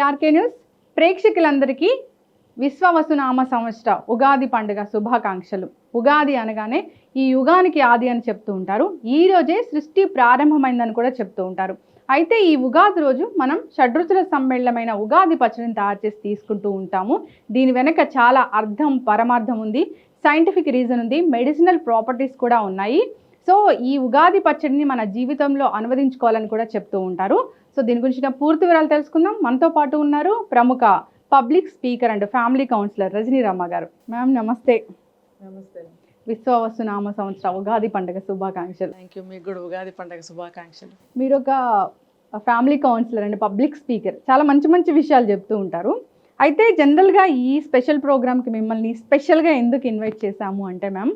KRK news ప్రేక్షకులందరికీ విశ్వవసునామ సంవత్సర ఉగాది పండుగ శుభాకాంక్షలు. ఉగాది అనగానే ఈ యుగానికి ఆది అని చెప్తూ ఉంటారు. ఈ రోజే సృష్టి ప్రారంభమైందని కూడా చెప్తూ ఉంటారు. అయితే ఈ ఉగాది రోజు మనం షడ్రుచుల సమ్మేళనమైన ఉగాది పచ్చడిని తయారు చేసి తీసుకుంటూ ఉంటాము. దీని వెనక చాలా అర్థం పరమార్థం ఉంది, సైంటిఫిక్ రీజన్ ఉంది, మెడిసినల్ ప్రాపర్టీస్ కూడా ఉన్నాయి. సో ఈ ఉగాది పచ్చడిని మన జీవితంలో అనువదించుకోవాలని కూడా చెప్తూ ఉంటారు. సో దీని గురించి పూర్తి వివరాలు తెలుసుకుందాం. మనతో పాటు ఉన్నారు ప్రముఖ public speaker and family counsellor Rajani Ramma garu. Ma'am నమస్తే. నమస్తే. విశ్వవసునామ సంవత్సర ఉగాది పండుగ శుభాకాంక్షలు. Thank you. మీకు కూడా ఉగాది పండుగ శుభాకాంక్షలు. మీరు ఒక family counsellor and public speaker, చాలా మంచి మంచి విషయాలు చెప్తూ ఉంటారు. అయితే జనరల్గా ఈ స్పెషల్ ప్రోగ్రామ్కి మిమ్మల్ని స్పెషల్గా ఎందుకు ఇన్వైట్ చేశాము అంటే మ్యామ్,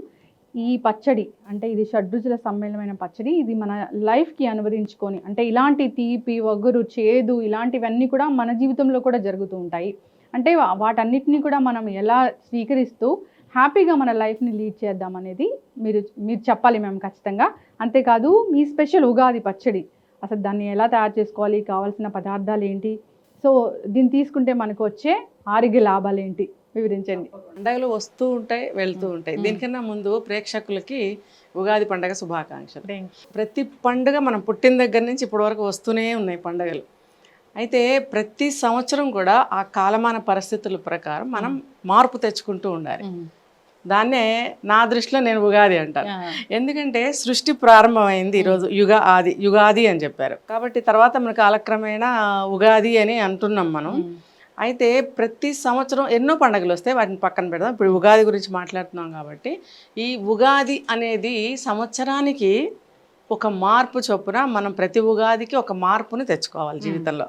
ఈ పచ్చడి అంటే ఇది షడ్రుచుల సమ్మేళనమైన పచ్చడి, ఇది మన లైఫ్కి అనువదించుకొని, అంటే ఇలాంటి తీపి వగురు చేదు ఇలాంటివన్నీ కూడా మన జీవితంలో కూడా జరుగుతూ ఉంటాయి. అంటే వాటన్నిటిని కూడా మనం ఎలా స్వీకరిస్తూ హ్యాపీగా మన లైఫ్ని లీడ్ చేద్దాం అనేది మీరు చెప్పాలి మేము ఖచ్చితంగా. అంతేకాదు మీ స్పెషల్ ఉగాది పచ్చడి, అసలు దాన్ని ఎలా తయారు చేసుకోవాలి, కావాల్సిన పదార్థాలు ఏంటి, సో దీన్ని తీసుకుంటే మనకు వచ్చే ఆరోగ్య లాభాలు ఏంటి వివరించండి. పండగలు వస్తూ ఉంటాయి, వెళ్తూ ఉంటాయి. దీనికన్నా ముందు ప్రేక్షకులకి ఉగాది పండగ శుభాకాంక్షలు. ప్రతి పండుగ మనం పుట్టిన దగ్గర నుంచి ఇప్పటి వరకు వస్తూనే ఉన్నాయి పండుగలు. అయితే ప్రతి సంవత్సరం కూడా ఆ కాలమాన పరిస్థితుల ప్రకారం మనం మార్పు తెచ్చుకుంటూ ఉండాలి. దాన్నే నా దృష్టిలో నేను ఉగాది అంటాను. ఎందుకంటే సృష్టి ప్రారంభమైంది ఈరోజు, యుగాది అని చెప్పారు కాబట్టి తర్వాత మన కాలక్రమేణా ఉగాది అని అంటున్నాం మనం. అయితే ప్రతి సంవత్సరం ఎన్నో పండుగలు వస్తాయి, వాటిని పక్కన పెడదాం. ఇప్పుడు ఉగాది గురించి మాట్లాడుతున్నాం కాబట్టి ఈ ఉగాది అనేది సంవత్సరానికి ఒక మార్పు చొప్పున మనం ప్రతి ఉగాదికి ఒక మార్పుని తెచ్చుకోవాలి జీవితంలో.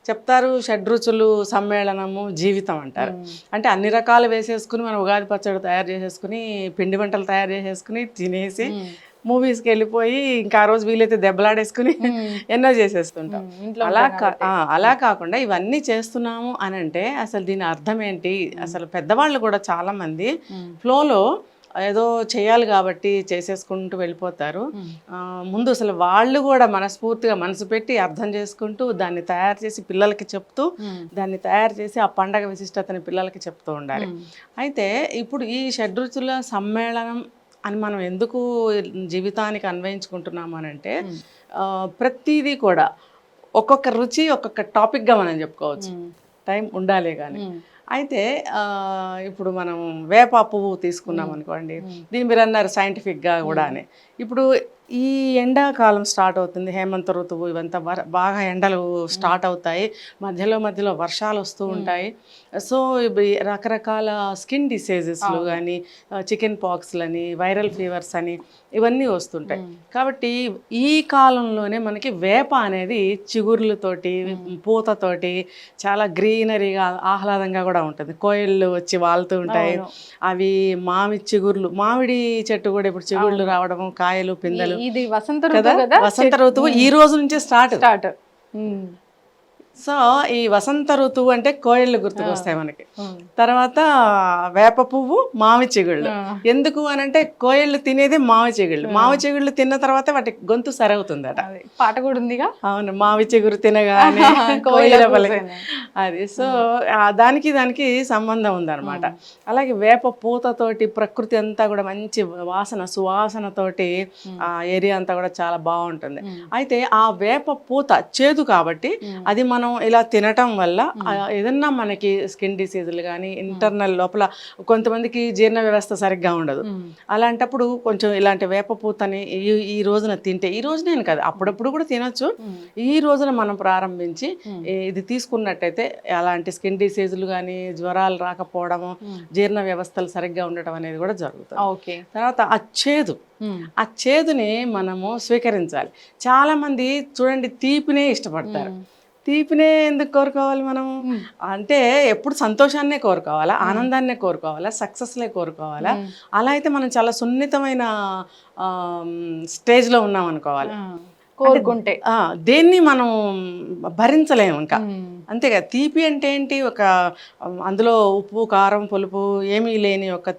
చెప్తారు షడ్రుచులు సమ్మేళనము జీవితం అంటారు. అంటే అన్ని రకాలు వేసేసుకుని మనం ఉగాది పచ్చడి తయారు చేసేసుకుని, పిండి వంటలు తయారు చేసేసుకుని తినేసి మూవీస్కి వెళ్ళిపోయి ఇంకా ఆ రోజు వీలైతే దెబ్బలాడేసుకుని ఎన్నో చేసేస్తుంటాం. అలా కాకుండా ఇవన్నీ చేస్తున్నాము అని అంటే అసలు దీని అర్థం ఏంటి? అసలు పెద్దవాళ్ళు కూడా చాలా మంది ఫ్లోలో ఏదో చేయాలి కాబట్టి చేసేసుకుంటూ వెళ్ళిపోతారు. ముందు అసలు వాళ్ళు కూడా మనస్ఫూర్తిగా మనసు పెట్టి అర్థం చేసుకుంటూ దాన్ని తయారు చేసి పిల్లలకి చెప్తూ, దాన్ని తయారు చేసి ఆ పండగ విశిష్టతని పిల్లలకి చెప్తూ ఉండాలి. అయితే ఇప్పుడు ఈ షడ్రుచుల సమ్మేళనం అని మనం ఎందుకు జీవితానికి అన్వయించుకుంటున్నాము అని అంటే, ప్రతిదీ కూడా ఒక్కొక్క రుచి ఒక్కొక్క టాపిక్గా మనం చెప్పుకోవచ్చు, టైం ఉండాలి కానీ. అయితే ఇప్పుడు మనం వేప పువ్వు తీసుకున్నాం అనుకోండి, దీని మీరు అన్నారు సైంటిఫిక్గా కూడా అని. ఇప్పుడు ఈ ఎండాకాలం స్టార్ట్ అవుతుంది, హేమంత ఋతువు, ఇవంతా బాగా ఎండలు స్టార్ట్ అవుతాయి, మధ్యలో వర్షాలు వస్తూ ఉంటాయి. సో రకరకాల స్కిన్ డిసీజెస్లు కానీ, చికెన్ పాక్స్లని, వైరల్ ఫీవర్స్ అని ఇవన్నీ వస్తుంటాయి. కాబట్టి ఈ కాలంలోనే మనకి వేప అనేది చిగుర్లతోటి పూతతోటి చాలా గ్రీనరీగా ఆహ్లాదంగా కూడా ఉంటుంది. కోయిళ్ళు వచ్చి వాళ్తూ ఉంటాయి. అవి మామిడి చెట్టు కూడా ఇప్పుడు చిగుళ్ళు రావడం, కాయలు పిందెలు. ఇది వసంత ఋతువు ఈ రోజు నుంచి స్టార్ట్. సో ఈ వసంత ఋతువు అంటే కోయిళ్ళు గుర్తుకొస్తాయి మనకి. తర్వాత వేప పువ్వు, మామి చిగుళ్ళు. ఎందుకు అని అంటే కోయిళ్ళు తినేది మామి చిగుళ్ళు తిన్న తర్వాత వాటి గొంతు సరవుతుందట. పాట కూడా ఉందిగా. అవును, మావి చిగురు తినగానే కోయిల అది. సో దానికి సంబంధం ఉందన్నమాట. అలాగే వేప పూతతోటి ప్రకృతి అంతా కూడా మంచి సువాసనతోటి ఆ ఏరియా అంతా కూడా చాలా బాగుంటుంది. అయితే ఆ వేప పూత చేదు కాబట్టి అది మనం ఇలా తినటం వల్ల ఏదన్నా మనకి స్కిన్ డిసీజులు కానీ, ఇంటర్నల్ లోపల కొంతమందికి జీర్ణ వ్యవస్థ సరిగ్గా ఉండదు. అలాంటప్పుడు కొంచెం ఇలాంటి వేప పూతని ఈ రోజున తింటే, ఈ రోజునే కాదు అప్పుడప్పుడు కూడా తినొచ్చు, ఈ రోజున మనం ప్రారంభించి ఇది తీసుకున్నట్టయితే అలాంటి స్కిన్ డిసీజులు కానీ, జ్వరాలు రాకపోవడము, జీర్ణ వ్యవస్థలు సరిగ్గా ఉండటం అనేది కూడా జరుగుతుంది. తర్వాత ఆ చేదుని మనము స్వీకరించాలి. చాలా మంది చూడండి తీపినే ఇష్టపడతారు. తీపినే ఎందుకు కోరుకోవాలి మనం అంటే, ఎప్పుడు సంతోషాన్నే కోరుకోవాలా, ఆనందాన్నే కోరుకోవాలా, సక్సెస్లే కోరుకోవాలా? అలా అయితే మనం చాలా సున్నితమైన స్టేజ్లో ఉన్నాం అనుకోవాలి. కోరుకుంటే దేన్ని మనం భరించలేము ఇంకా. అంతేగా తీపి అంటే ఏంటి? ఒక అందులో ఉప్పు కారం పులుపు ఏమీ లేని ఒక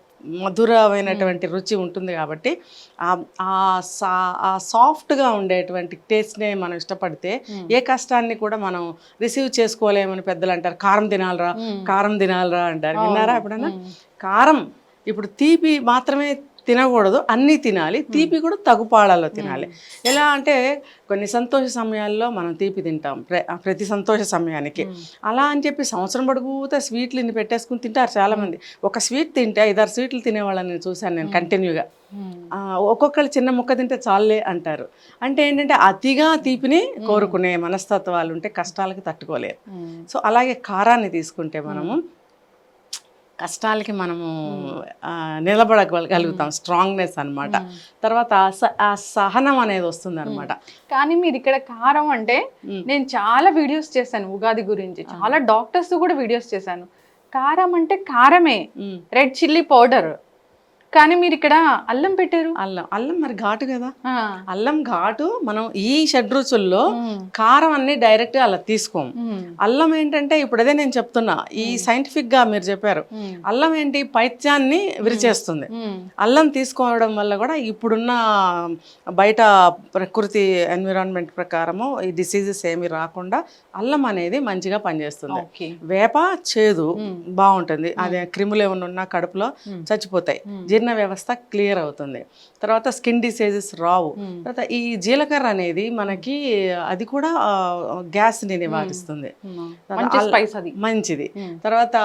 మధురమైనటువంటి రుచి ఉంటుంది కాబట్టి ఆ సాఫ్ట్గా ఉండేటువంటి టేస్ట్నే మనం ఇష్టపడితే ఏ కష్టాన్ని కూడా మనం రిసీవ్ చేసుకోలేమని పెద్దలు అంటారు. కారం తినాలరా అంటారు. విన్నారా ఎప్పుడన్నా? కారం ఇప్పుడు తీపి మాత్రమే తినకూడదు, అన్నీ తినాలి. తీపి కూడా తగుపాళాలో తినాలి. ఎలా అంటే కొన్ని సంతోష సమయాల్లో మనం తీపి తింటాం ప్రతి సంతోష సమయానికి. అలా అని చెప్పి సంవత్సరం పడుగుతా స్వీట్లు ఇన్ని పెట్టేసుకుని తింటారు చాలామంది. ఒక స్వీట్ తింటే 5-6 స్వీట్లు తినేవాళ్ళని నేను చూశాను నేను కంటిన్యూగా. ఒక్కొక్కరు చిన్న ముక్క తింటే చాలే అంటారు. అంటే ఏంటంటే అతిగా తీపిని కోరుకునే మనస్తత్వాలు ఉంటే కష్టాలకి తట్టుకోలేరు. సో అలాగే కారాన్ని తీసుకుంటే మనము కష్టాలకి మనము నిలబడగలుగుతాం, స్ట్రాంగ్నెస్ అన్నమాట. తర్వాత ఆ సహనం అనేది వస్తుంది అనమాట. కానీ మీరు ఇక్కడ కారం అంటే నేను చాలా వీడియోస్ చేశాను ఉగాది గురించి, చాలా డాక్టర్స్ కూడా వీడియోస్ చేశాను. కారం అంటే కారమే, రెడ్ చిల్లీ పౌడర్, కానీ మీరు ఇక్కడ అల్లం పెట్టారు. అల్లం మరి ఘాటు కదా, అల్లం ఘాటు. మనం ఈ షడ్రుచుల్లో కారం అన్ని డైరెక్ట్ గా అలా తీసుకోము. అల్లం ఏంటంటే ఇప్పుడు అదే నేను చెప్తున్నా, ఈ సైంటిఫిక్ గా మీరు చెప్పారు, అల్లం ఏంటి పైత్యాన్ని విరిచేస్తుంది. అల్లం తీసుకోవడం వల్ల కూడా ఇప్పుడున్న బయట ప్రకృతి ఎన్విరాన్మెంట్ ప్రకారము ఈ డిసీజెస్ ఏమి రాకుండా అల్లం అనేది మంచిగా పనిచేస్తుంది. వేప చేదు బాగుంటుంది, అదే క్రిములు ఏమైనా ఉన్నా కడుపులో చచ్చిపోతాయి, జీర్ణ వ్యవస్థ క్లియర్ అవుతుంది. తర్వాత స్కిన్ డిసీజెస్ రావు. తర్వాత ఈ జీలకర్ర అనేది మనకి అది కూడా గ్యాస్ని నివారిస్తుంది, మంచిది. తర్వాత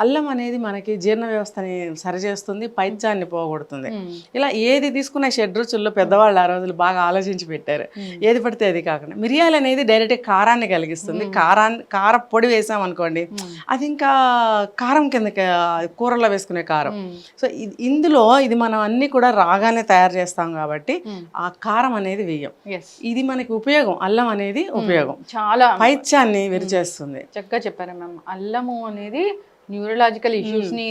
అల్లం అనేది మనకి జీర్ణ వ్యవస్థని సరిచేస్తుంది, పైత్యాన్ని పోగొడుతుంది. ఇలా ఏది తీసుకున్న షడ్రుచుల్లో పెద్దవాళ్ళు ఆ రోజులు బాగా ఆలోచించి పెట్టారు, ఏది పడితే అది కాకుండా. మిరియాలు అనేది డైరెక్ట్ కారాన్ని కలిగిస్తుంది. కార పొడి వేసాం అనుకోండి, అది ఇంకా కారం కింద, కూరలో వేసుకునే కారం. సో ఇందులో ఇది మనం అన్ని కూడా రాగానే తయారు చేస్తాం కాబట్టి ఆ కారం అనేది వేయం. ఇది మనకి ఉపయోగం, అల్లం అనేది ఉపయోగం, చాలా పైత్యాన్ని విరిచేస్తుంది. చక్కగా చెప్పారు మ్యామ్. అల్లము అనేది న్యూరలాజికల్ ఇష్యూస్ ని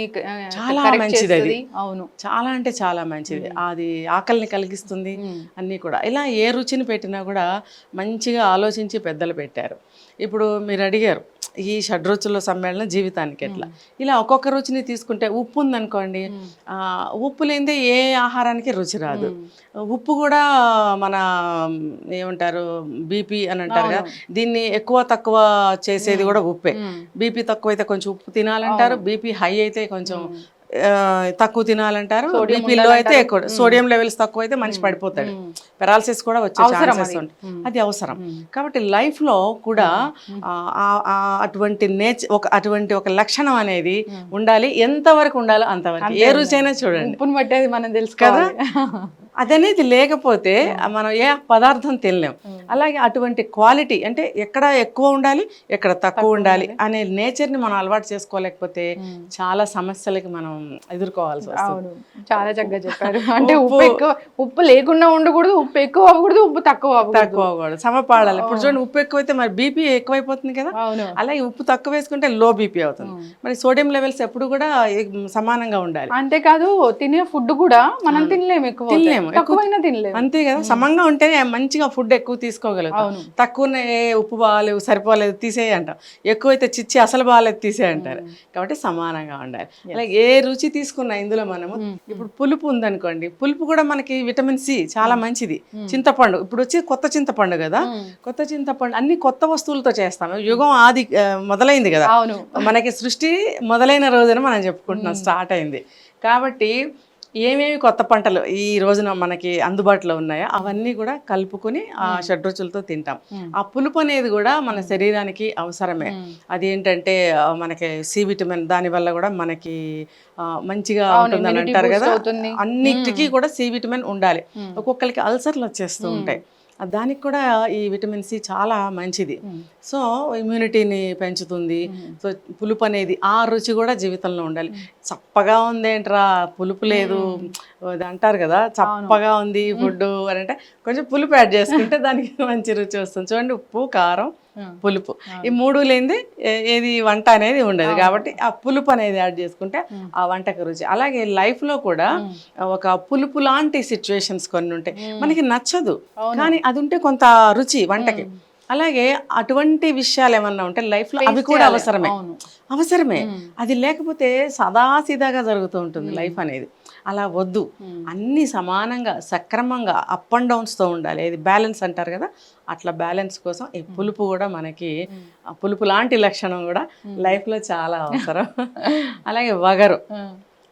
చాలా మంచిది అది. అవును, చాలా అంటే చాలా మంచిది. అది ఆకలిని కలిగిస్తుంది అన్నీ కూడా. ఇలా ఏ రుచిని పెట్టినా కూడా మంచిగా ఆలోచించి పెద్దలు పెట్టారు. ఇప్పుడు మీరు అడిగారు ఈ షడ్రుచుల సమ్మేళనం జీవితానికి ఎట్లా, ఇలా ఒక్కొక్క రుచిని తీసుకుంటే ఉప్పు ఉందనుకోండి, ఉప్పు లేనిదే ఏ ఆహారానికి రుచి రాదు. ఉప్పు కూడా మన ఏమంటారు బీపీ అని అంటారు కదా, దీన్ని ఎక్కువ తక్కువ చేసేది కూడా ఉప్పే. బీపీ తక్కువ అయితే కొంచెం ఉప్పు తినాలంటారు, బీపీ హై అయితే కొంచెం తక్కువ తినాలంటారు, బీపీ లో అయితే ఎక్కువ. సోడియం లెవెల్స్ తక్కువ అయితే మనిషి పడిపోతాడు, పెరాలసిస్ కూడా వచ్చే ఛాన్సెస్ ఉంటాయి. అది అవసరం. కాబట్టి లైఫ్ లో కూడా అటువంటి అటువంటి ఒక లక్షణం అనేది ఉండాలి. ఎంతవరకు ఉండాలో అంతవరకు. ఏ రుచి అయినా చూడండి, ఉప్పును పట్టేది మనం తెలుసు కదా, అదనేది లేకపోతే మనం ఏ పదార్థం తినలేం. అలాగే అటువంటి క్వాలిటీ అంటే ఎక్కడ ఎక్కువ ఉండాలి, ఎక్కడ తక్కువ ఉండాలి అనే నేచర్ని మనం అలవాటు చేసుకోలేకపోతే చాలా సమస్యలకి మనం ఎదుర్కోవాల్సి వస్తుంది. చాలా చక్కగా చెప్పారు. అంటే ఉప్పు లేకుండా ఉండకూడదు, ఉప్పు ఎక్కువ అవ్వకూడదు, ఉప్పు తక్కువ అవ్వకూడదు, సమపాడాలి. ఇప్పుడు చూడండి, ఉప్పు ఎక్కువైతే మరి బీపీ ఎక్కువైపోతుంది కదా, అలాగే ఉప్పు తక్కువ వేసుకుంటే లో బీపీ అవుతుంది. మరి సోడియం లెవెల్స్ ఎప్పుడు కూడా సమానంగా ఉండాలి. అంతేకాదు తినే ఫుడ్ కూడా మనం తినలేము, ఎక్కువ తక్కువైనా తినలేము, అంతే కదా. సమంగా ఉంటే మంచిగా ఫుడ్ ఎక్కువ తీసుకోగలుగుతాం. తక్కువనే ఉప్పు బాగాలేవు, సరిపోలేదు, తీసేయి అంటాం. ఎక్కువైతే చిచ్చి అసలు బాగాలేదు, తీసేయి అంటారు. కాబట్టి సమానంగా ఉండాలి. అలాగే ఏ రుచి తీసుకున్నా ఇందులో మనము ఇప్పుడు పులుపు ఉందనుకోండి, పులుపు కూడా మనకి విటమిన్ సి చాలా మంచిది. చింతపండు ఇప్పుడు వచ్చి కొత్త చింతపండు కదా, కొత్త చింతపండు అన్ని కొత్త వస్తువులతో చేస్తాము. యుగం ఆది మొదలైంది కదా, మనకి సృష్టి మొదలైన రోజున మనం చెప్పుకుంటున్నాం, స్టార్ట్ అయింది. కాబట్టి ఏమేమి కొత్త పంటలు ఈ రోజున మనకి అందుబాటులో ఉన్నాయో అవన్నీ కూడా కలుపుకొని ఆ షడ్రుచులతో తింటాం. ఆ పులుపు అనేది కూడా మన శరీరానికి అవసరమే. అదేంటంటే మనకి సి విటమిన్, దానివల్ల కూడా మనకి మంచిగా ఉంటుందని అంటారు కదా. అన్నిటికీ కూడా సి విటమిన్ ఉండాలి. ఒక్కొక్కరికి అల్సర్లు వచ్చేస్తూ ఉంటాయి, దానికి కూడా ఈ విటమిన్ సి చాలా మంచిది. సో ఇమ్యూనిటీని పెంచుతుంది. సో పులుపు అనేది ఆ రుచి కూడా జీవితంలో ఉండాలి. చప్పగా ఉందేంట్రా పులుపు లేదు అది అంటారు కదా, చప్పగా ఉంది ఫుడ్ అని అంటే కొంచెం పులుపు యాడ్ చేసుకుంటే దానికి మంచి రుచి వస్తుంది. చూడండి, ఉప్పు, కారం, పులుపు, ఈ మూడు లేనిది ఏది వంట అనేది ఉండదు. కాబట్టి ఆ పులుపు అనేది యాడ్ చేసుకుంటే ఆ వంటకు రుచి. అలాగే లైఫ్ లో కూడా ఒక పులుపు లాంటి సిచ్యువేషన్స్ కొన్ని ఉంటాయి, మనకి నచ్చదు కానీ అది ఉంటే కొంత రుచి వంటకి. అలాగే అటువంటి విషయాలు ఏమన్నా ఉంటే లైఫ్లో అవి కూడా అవసరమే. అది లేకపోతే సదాసీదాగా జరుగుతూ ఉంటుంది లైఫ్ అనేది. అలా వద్దు, అన్నీ సమానంగా సక్రమంగా అప్ అండ్ డౌన్స్తో ఉండాలి. ఇది బ్యాలెన్స్ అంటారు కదా, అట్లా బ్యాలెన్స్ కోసం ఈ పులుపు కూడా మనకి, పులుపు లాంటి లక్షణం కూడా లైఫ్లో చాలా అవసరం. అలాగే వగరు,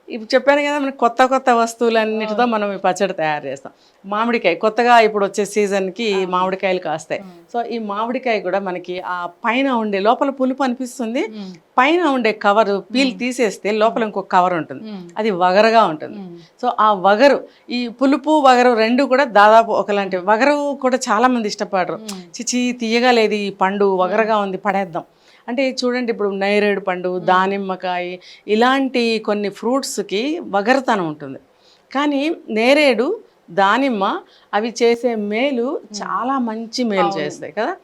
ఇప్పుడు చెప్పాను కదా, మనకి కొత్త కొత్త వస్తువులన్నిటితో మనం ఈ పచ్చడి తయారు చేస్తాం. మామిడికాయ కొత్తగా ఇప్పుడు వచ్చే సీజన్కి మామిడికాయలు కాస్తాయి. సో ఈ మామిడికాయ కూడా మనకి ఆ పైన ఉండే, లోపల పులుపు అనిపిస్తుంది, పైన ఉండే కవర్ పీల్ తీసేస్తే లోపల ఇంకొక కవర్ ఉంటుంది, అది వగరుగా ఉంటుంది. సో ఆ వగరు, ఈ పులుపు వగరు రెండు కూడా దాదాపు ఒకలాంటి. వగరు కూడా చాలా మంది ఇష్టపడరు, చిచి తీయగా లేదు ఈ పండు, వగరగా ఉంది పడేద్దాం అంటే. చూడండి, ఇప్పుడు నేరేడు పండు, దానిమ్మకాయ, ఇలాంటి కొన్ని ఫ్రూట్స్కి వగరతనం ఉంటుంది. కానీ నేరేడు, దానిమ్మ అవి చేసే మేలు చాలా మంచి మేలు చేస్తాయి కదా.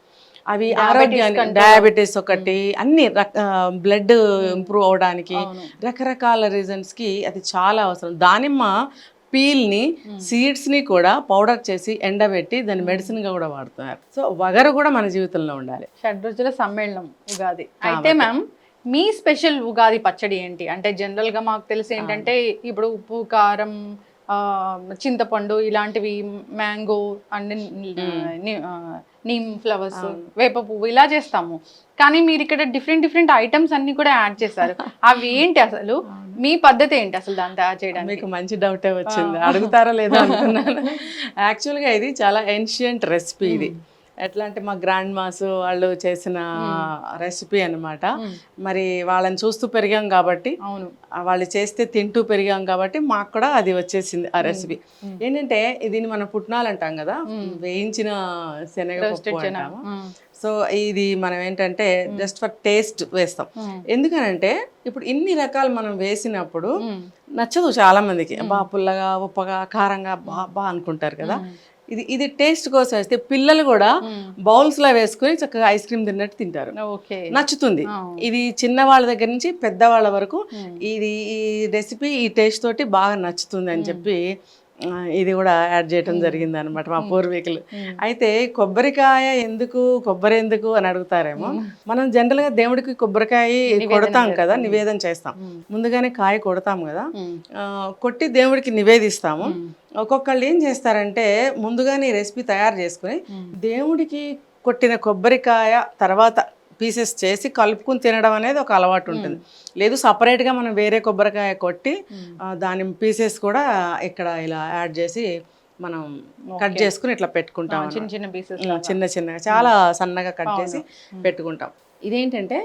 అవి ఆరోగ్యాన్ని, డయాబెటీస్ ఒకటి, అన్ని బ్లడ్ ఇంప్రూవ్ అవడానికి, రకరకాల రీజన్స్కి అది చాలా అవసరం. దానిమ్మ పీల్ని, సీడ్స్ని కూడా పౌడర్ చేసి ఎండబెట్టి దాన్ని మెడిసిన్గా కూడా వాడుతున్నారు. సో వగరు కూడా మన జీవితంలో ఉండాలి. షడ్రుచుల సమ్మేళనం ఉగాది. అయితే మ్యామ్, మీ స్పెషల్ ఉగాది పచ్చడి ఏంటి అంటే? జనరల్గా మాకు తెలిసి ఏంటంటే ఇప్పుడు ఉప్పు, కారం, చింతపండు ఇలాంటివి, మ్యాంగో అండ్ నీమ్ ఫ్లవర్స్, వేప పువ్వు ఇలా చేస్తాము. కానీ మీరు ఇక్కడ డిఫరెంట్ ఐటమ్స్ అన్ని కూడా యాడ్ చేశారు. అవి ఏంటి అసలు? మీ పద్ధతి ఏంటి అసలు దాన్ని తయారు చేయడానికి? మీకు మంచి డౌటే వచ్చింది, అడుగుతారా లేదా అనుకున్నాను. యాక్చువల్గా ఇది చాలా ఏన్షియంట్ రెసిపీ. ఇది ఎట్లా అంటే మా గ్రాండ్ మాస్ వాళ్ళు చేసిన రెసిపీ అనమాట. మరి వాళ్ళని చూస్తూ పెరిగాం కాబట్టి, వాళ్ళు చేస్తే తింటూ పెరిగాం కాబట్టి మాకు కూడా అది వచ్చేసింది ఆ రెసిపీ. ఏంటంటే దీన్ని మనం పుట్నాలు అంటాం కదా, వేయించిన శనగపప్పు అంటాము. సో ఇది మనం ఏంటంటే జస్ట్ ఫర్ టేస్ట్ వేస్తాం. ఎందుకనంటే ఇప్పుడు ఇన్ని రకాలు మనం వేసినప్పుడు నచ్చదు చాలా మందికి. బా పుల్లగా, ఉప్పగా, కారంగా బా అనుకుంటారు కదా. ఇది టేస్ట్ కోసం వేస్తే పిల్లలు కూడా బౌల్స్ లో వేసుకుని చక్కగా ఐస్ క్రీమ్ తిన్నట్టు తింటారు, నచ్చుతుంది. ఇది చిన్న వాళ్ళ దగ్గర నుంచి పెద్దవాళ్ళ వరకు ఈ రెసిపీ ఈ టేస్ట్ తోటి బాగా నచ్చుతుంది అని చెప్పి ఇది కూడా యాడ్ చేయడం జరిగింది అనమాట మా పూర్వీకులు. అయితే కొబ్బరి ఎందుకు అని అడుగుతారేమో. మనం జనరల్ గా దేవుడికి కొబ్బరికాయ కొడతాం కదా, నివేదన చేస్తాం. ముందుగానే కాయ కొడతాం కదా, కొట్టి దేవుడికి నివేదిస్తాము. ఒక్కొక్కళ్ళు ఏం చేస్తారంటే ముందుగానే రెసిపీ తయారు చేసుకుని దేవుడికి కొట్టిన కొబ్బరికాయ తర్వాత పీసెస్ చేసి కలుపుకుని తినడం అనేది ఒక అలవాటు ఉంటుంది. లేదు సపరేట్గా మనం వేరే కొబ్బరికాయ కొట్టి దాని పీసెస్ కూడా ఇక్కడ ఇలా యాడ్ చేసి మనం కట్ చేసుకుని ఇట్లా పెట్టుకుంటాం. చిన్న చాలా సన్నగా కట్ చేసి పెట్టుకుంటాం. ఇదేంటంటే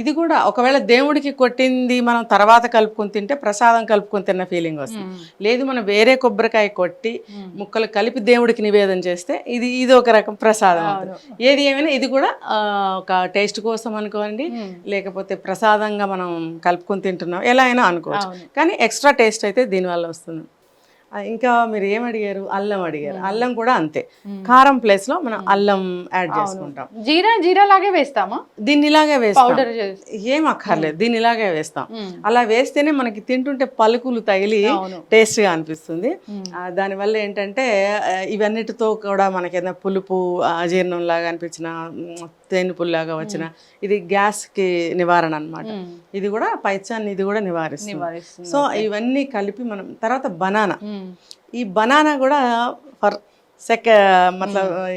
ఇది కూడా ఒకవేళ దేవుడికి కొట్టింది మనం తర్వాత కలుపుకొని తింటే ప్రసాదం కలుపుకొని తిన్న ఫీలింగ్ వస్తుంది. లేదు మనం వేరే కొబ్బరికాయ కొట్టి ముక్కలు కలిపి దేవుడికి నివేదన చేస్తే ఇది ఒక రకం ప్రసాదం అవుతుంది. ఏది ఏమైనా ఇది కూడా ఒక టేస్ట్ కోసం అనుకోండి, లేకపోతే ప్రసాదంగా మనం కలుపుకొని తింటున్నాం, ఎలా అయినా అనుకోవచ్చు. కానీ ఎక్స్ట్రా టేస్ట్ అయితే దీనివల్ల వస్తుంది. ఇంకా మీరు ఏం అడిగారు? అల్లం అడిగారు. అల్లం కూడా అంతే, కారం ప్లేస్ లో మనం అల్లం యాడ్ చేసుకుంటాం. జీరా లాగే వేస్తామా? దీన్ని ఇలాగే వేస్తాం, ఏం అక్కర్లేదు, దీన్ని ఇలాగే వేస్తాం. అలా వేస్తేనే మనకి తింటుంటే పలుకులు తగిలి టేస్ట్ గా అనిపిస్తుంది. దానివల్ల ఏంటంటే ఇవన్నిటితో కూడా మనకి ఏదైనా పులుపు అజీర్ణం లాగా అనిపించిన, తేనుపుల్లాగా వచ్చిన, ఇది గ్యాస్ కి నివారణ అన్నమాట. ఇది కూడా పైత్యాన్ని ఇది కూడా నివారిస్తుంది. సో ఇవన్నీ కలిపి మనం తర్వాత బనానా, ఈ బనానా కూడా ఫర్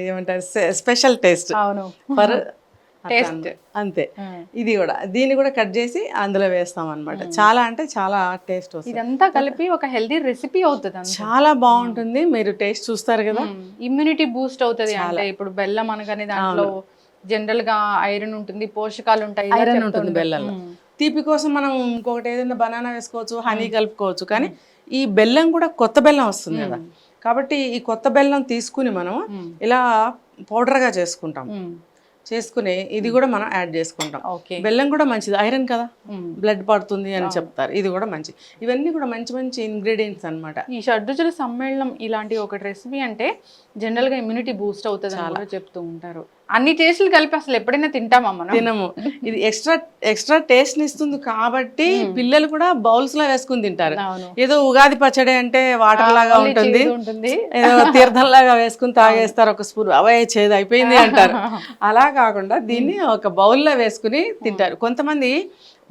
ఏమంటారు స్పెషల్ టేస్ట్ ఫర్ అంతే. ఇది కూడా దీన్ని కూడా కట్ చేసి అందులో వేస్తాం అన్నమాట. చాలా అంటే చాలా టేస్ట్ వస్తుంది. ఇదంతా కలిపి ఒక హెల్దీ రెసిపీ అవుతుంది, చాలా బాగుంటుంది. మీరు టేస్ట్ చూస్తారు కదా, ఇమ్యూనిటీ బూస్ట్ అవుతుంది. అంటే ఇప్పుడు బెల్లం అనగానే దాంట్లో జనరల్ గా ఐరన్ ఉంటుంది, పోషకాలు ఉంటాయి, ఐరన్ ఉంటుంది బెల్లంలో. తీపి కోసం మనం ఇంకొకటి ఏదైనా బనానా వేసుకోవచ్చు, హనీ కలుపుకోవచ్చు. కానీ ఈ బెల్లం కూడా కొత్త బెల్లం వస్తుంది కదా, కాబట్టి ఈ కొత్త బెల్లం తీసుకుని మనం ఇలా పౌడర్గా చేసుకుని ఇది కూడా మనం యాడ్ చేసుకుంటాం. బెల్లం కూడా మంచిది, ఐరన్ కదా, బ్లడ్ పడుతుంది అని చెప్తారు. ఇది కూడా మంచి. ఇవన్నీ కూడా మంచి మంచి ఇంగ్రీడియంట్స్ అన్నమాట. ఈ షడ్రుచుల సమ్మేళనం ఇలాంటి ఒక రెసిపీ అంటే జనరల్ గా ఇమ్యూనిటీ బూస్ట్ అవుతుంది అని చెప్తూ ఉంటారు. అన్ని టేస్టులు కలిపి అసలు ఎప్పుడైనా తింటామా మనం? తినము. ఇది ఎక్స్ట్రా టేస్ట్ ఇస్తుంది కాబట్టి పిల్లలు కూడా బౌల్స్ లో వేసుకుని తింటారు. ఏదో ఉగాది పచ్చడి అంటే వాటర్ లాగా ఉంటుంది, ఏదో తీర్థం లాగా వేసుకుని తాగేస్తారు ఒక స్పూన్, అవే చేదు అయిపోయింది అంటారు. అలా కాకుండా దీన్ని ఒక బౌల్లో వేసుకుని తింటారు. కొంతమంది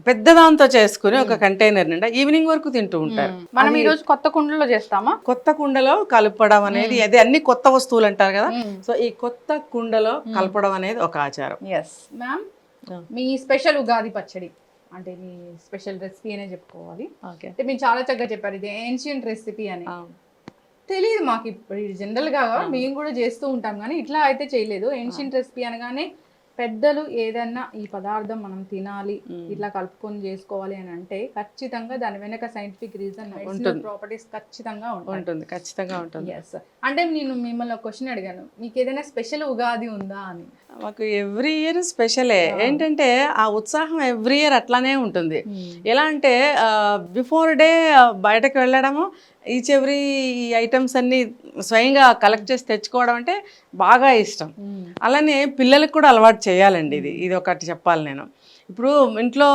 పెద్ద దాంతో చేసుకుని ఒక కంటైనర్ నిండా ఈవినింగ్ వరకు తింటూ ఉంటారు. మనం ఈ రోజు కొత్త కుండలో చేస్తామా? కొత్త కుండలో కలపడం అనేది, అది అన్ని కొత్త వస్తువులు అంటారు కదా, సో ఈ కొత్త కుండలో కలపడం అనేది ఒక ఆచారం. ఎస్ మ్యామ్, మీ స్పెషల్ ఉగాది పచ్చడి అంటే మీ స్పెషల్ రెసిపీ అనే చెప్పుకోవాలి. అంటే మీరు చాలా చక్కగా చెప్పారు, ఇది ఏన్షియంట్ రెసిపీ అని. తెలియదు మాకు, ఇప్పుడు జనరల్గా మేము కూడా చేస్తూ ఉంటాం కానీ ఇట్లా అయితే చేయలేదు. ఏన్షియంట్ రెసిపీ అనగానే పెద్దలు ఏదన్నా ఈ పదార్థం మనం తినాలి, ఇట్లా కలుపుకొని చేసుకోవాలి అని అంటే ఖచ్చితంగా దాని వెనక సైంటిఫిక్ రీజన్ ఉంటుంది, ప్రాపర్టీస్ ఖచ్చితంగా ఉంటుంది, ఖచ్చితంగా ఉంటుంది. ఎస్. అంటే నేను మిమ్మల్ని ఒక క్వశ్చన్ అడిగాను, మీకు ఏదైనా స్పెషల్ ఉగాది ఉందా అని. మాకు ఎవ్రీ ఇయర్ స్పెషలే. ఏంటంటే ఆ ఉత్సాహం ఎవ్రీ ఇయర్ అట్లానే ఉంటుంది. ఎలా అంటే బిఫోర్ డే బయటకు వెళ్ళడము, ఈచ్ ఎవ్రీ ఐటమ్స్ అన్ని స్వయంగా కలెక్ట్ చేసి తెచ్చుకోవడం అంటే బాగా ఇష్టం. అలానే పిల్లలకు కూడా అలవాటు చేయాలండి. ఇది ఒకటి చెప్పాలి నేను. ఇప్పుడు ఇంట్లో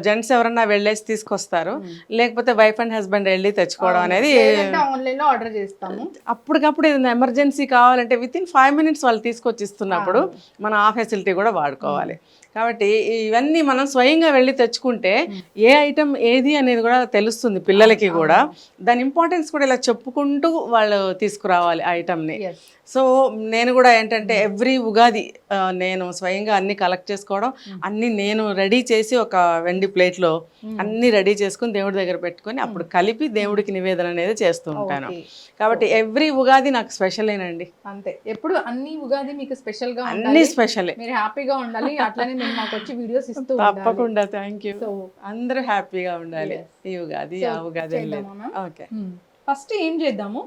జెంట్స్ ఎవరన్నా వెళ్ళేసి తీసుకొస్తారు, లేకపోతే వైఫ్ అండ్ హస్బెండ్ వెళ్ళి తెచ్చుకోవడం అనేది ఆన్లైన్లో ఆర్డర్ చేస్తాము. అప్పటికప్పుడు ఏదైనా ఎమర్జెన్సీ కావాలంటే విత్ ఇన్ 5 minutes వాళ్ళు తీసుకొచ్చి ఇస్తున్నప్పుడు మనం ఆ ఫెసిలిటీ కూడా వాడుకోవాలి. కాబట్టి ఇవన్నీ మనం స్వయంగా వెళ్ళి తెచ్చుకుంటే ఏ ఐటమ్ ఏది అనేది కూడా తెలుస్తుంది పిల్లలకి కూడా. దాని ఇంపార్టెన్స్ కూడా ఇలా చెప్పుకుంటూ వాళ్ళు తీసుకురావాలి ఆ ఐటమ్ని. సో నేను కూడా ఏంటంటే ఎవ్రీ ఉగాది నేను స్వయంగా అన్ని కలెక్ట్ చేసుకోవడం, అన్ని నేను రెడీ చేసి ఒక వెండి ప్లేట్లో అన్ని రెడీ చేసుకుని దేవుడి దగ్గర పెట్టుకొని అప్పుడు కలిపి దేవుడికి నివేదన అనేది చేస్తూ ఉంటాను. కాబట్టి ఎవ్రీ ఉగాది నాకు స్పెషలేనండి. అంతే, ఎప్పుడు అన్ని ఉగాది మీకు స్పెషల్ గా అన్ని స్పెషలే. మీరు హ్యాపీగా ఉండాలి, అట్లనే మీరు మాకు వచ్చి వీడియోస్ ఇస్తూ తప్పకుండా. Thank you. అందరూ హ్యాపీగా ఉండాలి ఈ ఉగాది ఆ ఉగాది. ఓకే, ఫస్ట్ ఏం చేద్దాము?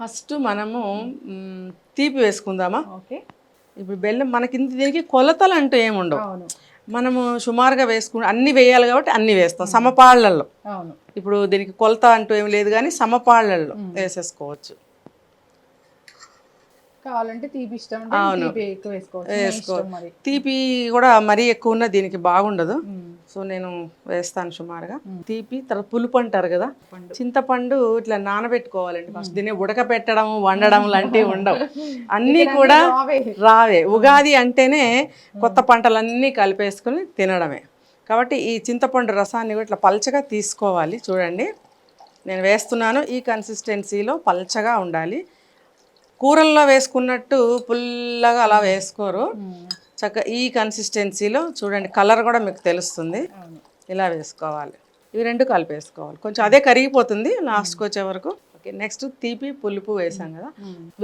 ఫస్ట్ మనము తీపి వేసుకుందామా? ఓకే. ఇప్పుడు బెల్లం మనకి దీనికి కొలతలు అంటూ ఏముండవు, మనము సుమారుగా వేసుకుని అన్ని వేయాలి కాబట్టి అన్ని వేస్తాం సమపాళ్ళల్లో. ఇప్పుడు దీనికి కొలత అంటూ ఏం లేదు కానీ సమపాళ్ళల్లో వేసేసుకోవచ్చు. కావాలంటే తీపి ఇష్టం వేసుకోవచ్చు. తీపి కూడా మరీ ఎక్కువ ఉన్న దీనికి బాగుండదు, సో నేను వేస్తాను సుమారుగా. తీపి తర్వాత పులుపు అంటారు కదా, చింతపండు ఇట్లా నానబెట్టుకోవాలండి ఫస్ట్. దీన్ని ఉడకపెట్టడం వండడం లాంటివి ఉండవు, అన్నీ కూడా రావే. ఉగాది అంటేనే కొత్త పంటలన్నీ కలిపేసుకుని తినడమే. కాబట్టి ఈ చింతపండు రసాన్ని కూడా ఇట్లా పల్చగా తీసుకోవాలి. చూడండి నేను వేస్తున్నాను, ఈ కన్సిస్టెన్సీలో పల్చగా ఉండాలి. కూరల్లో వేసుకున్నట్టు పుల్లగా అలా వేసుకోరు, చక్కగా ఈ కన్సిస్టెన్సీలో చూడండి. కలర్ కూడా మీకు తెలుస్తుంది, ఇలా వేసుకోవాలి. ఇవి రెండు కలిపేసుకోవాలి. కొంచెం అదే కరిగిపోతుంది లాస్ట్కి వచ్చే వరకు. ఓకే, నెక్స్ట్ తీపి పులుపు వేసాం కదా,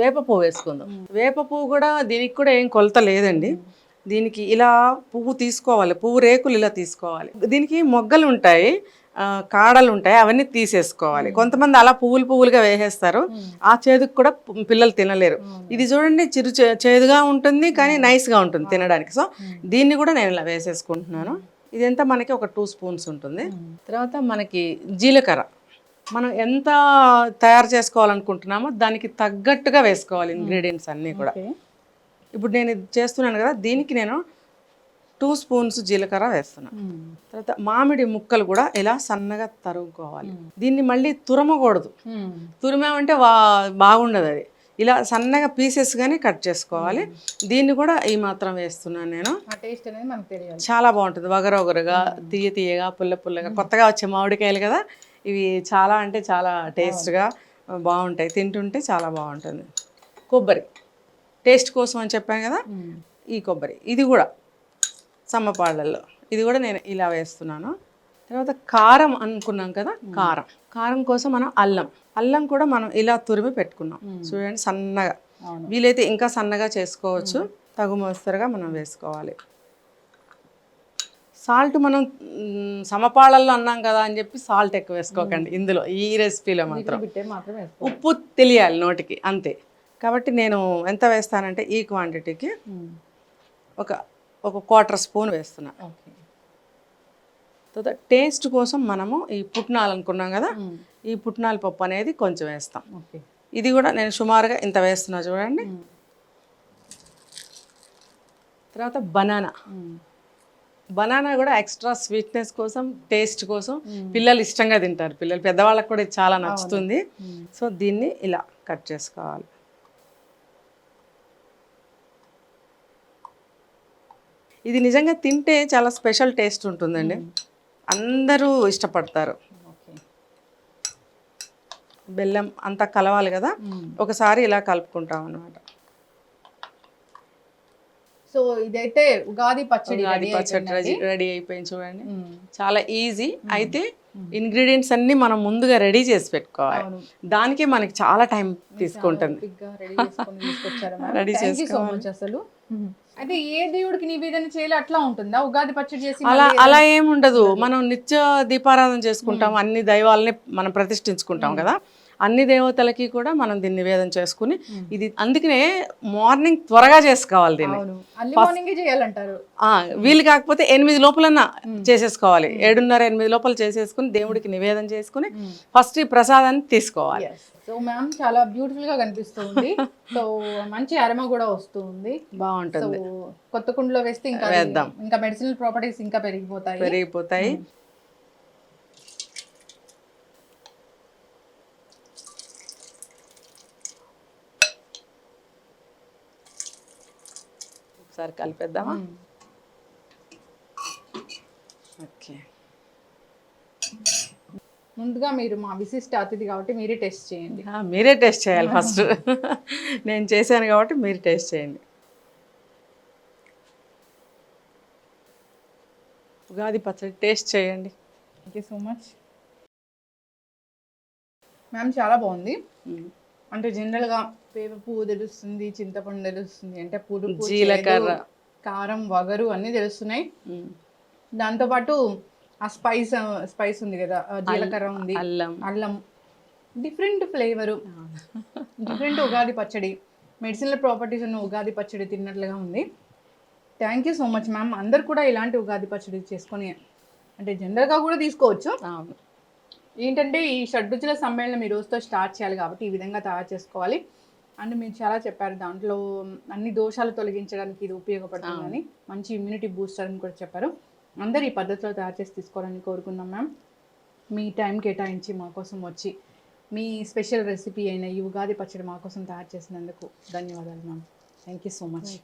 వేప పువ్వు వేసుకుందాం. వేప పువ్వు కూడా దీనికి కూడా ఏం కొలత లేదండి. దీనికి ఇలా పువ్వు తీసుకోవాలి, పువ్వు రేకులు ఇలా తీసుకోవాలి. దీనికి మొగ్గలు ఉంటాయి, కాడలు ఉంటాయి, అవన్నీ తీసేసుకోవాలి. కొంతమంది అలా పువ్వులుగా వేసేస్తారు, ఆ చేదుకు కూడా పిల్లలు తినలేరు. ఇది చూడండి చేదుగా ఉంటుంది కానీ నైస్గా ఉంటుంది తినడానికి. సో దీన్ని కూడా నేను ఇలా వేసేసుకుంటున్నాను. ఇదంతా మనకి ఒక 2 spoons ఉంటుంది. తర్వాత మనకి జీలకర్ర మనం ఎంత తయారు చేసుకోవాలనుకుంటున్నామో దానికి తగ్గట్టుగా వేసుకోవాలి ఇంగ్రీడియంట్స్ అన్నీ కూడా. ఇప్పుడు నేను ఇది చేస్తున్నాను కదా, దీనికి నేను 2 spoons జీలకర్ర వేస్తున్నాను. తర్వాత మామిడి ముక్కలు కూడా ఇలా సన్నగా తరుగుకోవాలి. దీన్ని మళ్ళీ తురమకూడదు, తురిమామంటే బాగుండదు. అది ఇలా సన్నగా పీసెస్గానే కట్ చేసుకోవాలి. దీన్ని కూడా ఈ మాత్రం వేస్తున్నాను నేను. చాలా బాగుంటుంది, వగరగా తీయగా పుల్లగా. కొత్తగా వచ్చే మామిడికాయలు కదా ఇవి, చాలా అంటే చాలా టేస్ట్గా బాగుంటాయి, తింటుంటే చాలా బాగుంటుంది. కొబ్బరి టేస్ట్ కోసం అని చెప్పాను కదా, ఈ కొబ్బరి ఇది కూడా సమపాళ్ళల్లో, ఇది కూడా నేను ఇలా వేస్తున్నాను. తర్వాత కారం అనుకున్నాం కదా, కారం కోసం మనం అల్లం కూడా మనం ఇలా తురిమి పెట్టుకున్నాం. చూడండి సన్నగా, వీలైతే ఇంకా సన్నగా చేసుకోవచ్చు, తగు మోస్తరుగా మనం వేసుకోవాలి. సాల్ట్ మనం సమపాళ్ళల్లో అన్నాం కదా అని చెప్పి సాల్ట్ ఎక్కువ వేసుకోకండి ఇందులో, ఈ రెసిపీలో మాత్రం ఉప్పు తెలియాలి నోటికి అంతే. కాబట్టి నేను ఎంత వేస్తానంటే ఈ క్వాంటిటీకి ఒక 1/4 spoon వేస్తున్నాను. తర్వాత టేస్ట్ కోసం మనము ఈ పుట్నాలు అనుకున్నాం కదా, ఈ పుట్నాల పప్పు అనేది కొంచెం వేస్తాం. ఇది కూడా నేను సుమారుగా ఇంత వేస్తున్నా చూడండి. తర్వాత బనానా. బనానా కూడా ఎక్స్ట్రా స్వీట్నెస్ కోసం, టేస్ట్ కోసం పిల్లలు ఇష్టంగా తింటారు. పిల్లలు పెద్దవాళ్ళకి కూడా ఇది చాలా నచ్చుతుంది. సో దీన్ని ఇలా కట్ చేసుకోవాలి. ఇది నిజంగా తింటే చాలా స్పెషల్ టేస్ట్ ఉంటుందండి. అందరూ ఇష్టపడతారు. బెల్లం అంతా కలవాలి కదా, ఒకసారి ఇలా కలుపుకుంటాం అన్నమాట. సో ఇదైతే ఉగాది పచ్చడి రెడీ అయిపోయింది చూడండి. చాలా ఈజీ. అయితే ఇంగ్రీడియంట్స్ అన్ని మనం ముందుగా రెడీ చేసి పెట్టుకోవాలి. దానికి మనకి చాలా టైం తీసుకుంటుంది. రెడీ చేసుకోవాలి. అసలు అయితే ఏ దేవుడికి నివేదన చేయాలి అట్లా ఉంటుందా? ఉగాది పచ్చడి చేసి అలా ఏమి ఉండదు. మనం నిత్య దీపారాధన చేసుకుంటాం, అన్ని దైవాలని మనం ప్రతిష్ఠించుకుంటాం కదా, అన్ని దేవతలకి కూడా మనం దీన్ని నివేదన చేసుకుని, ఇది అందుకనే మార్నింగ్ త్వరగా చేసుకోవాలి దీన్ని. వీలు కాకపోతే 8 లోపలన్నా చేసేసుకోవాలి. 7:30-8 లోపల చేసేసుకుని దేవుడికి నివేదన చేసుకుని ఫస్ట్ ఈ ప్రసాదాన్ని తీసుకోవాలి. సో మ్యామ్ చాలా బ్యూటిఫుల్ గా కనిపిస్తుంది. సో మంచి అరమ కూడా వస్తుంది, బాగుంటుంది. కొత్త కుండలో వేస్తే ఇంకా వేద్దాం, ఇంకా మెడిసినల్ ప్రాపర్టీస్ ఇంకా పెరిగిపోతాయి. ఒకసారి కలిపేద్దామా? ఓకే. ముందుగా మీరు మా విశిష్ట అతిథి కాబట్టి మీరే టేస్ట్ చేయండి. మీరే టేస్ట్ చేయాలి ఫస్ట్. నేను చేశాను కాబట్టి మీరు టేస్ట్ చేయండి. ఉగాది పచ్చడి టేస్ట్ చేయండి. Thank you so much ma'am. చాలా బాగుంది. అంటే జనరల్గా వేప పువ్వు తెలుస్తుంది, చింతపండు తెలుస్తుంది, అంటే పులుపు, జీలకర్ర, కారం, వగరు అన్నీ తెలుస్తున్నాయి. దాంతోపాటు ఆ స్పైస్ ఉంది కదా, జీలకర్ర ఉంది, అల్లం, డిఫరెంట్ ఫ్లేవరు, డిఫరెంట్ ఉగాది పచ్చడి, మెడిసినల్ ప్రాపర్టీస్ ఉన్న ఉగాది పచ్చడి తిన్నట్లుగా ఉంది. Thank you so much ma'am. అందరు కూడా ఇలాంటి ఉగాది పచ్చడి చేసుకొని అంటే జనరల్గా కూడా తీసుకోవచ్చు. ఏంటంటే ఈ షడ్రుచుల సమ్మేళనం ఈ రోజుతో స్టార్ట్ చేయాలి కాబట్టి ఈ విధంగా తయారు చేసుకోవాలి. అండ్ మీరు చాలా చెప్పారు, దాంట్లో అన్ని దోషాలు తొలగించడానికి ఇది ఉపయోగపడుతుందని, మంచి ఇమ్యూనిటీ బూస్టర్ అని కూడా చెప్పారు. అందరు ఈ పద్ధతిలో తయారు చేసి తీసుకోవాలని కోరుకుందాం మ్యామ్. మీ టైం కేటాయించి మా కోసం వచ్చి మీ స్పెషల్ రెసిపీ అయిన ఈ ఉగాది పచ్చడి మా కోసం తయారు చేసినందుకు ధన్యవాదాలు ma'am. Thank you so much.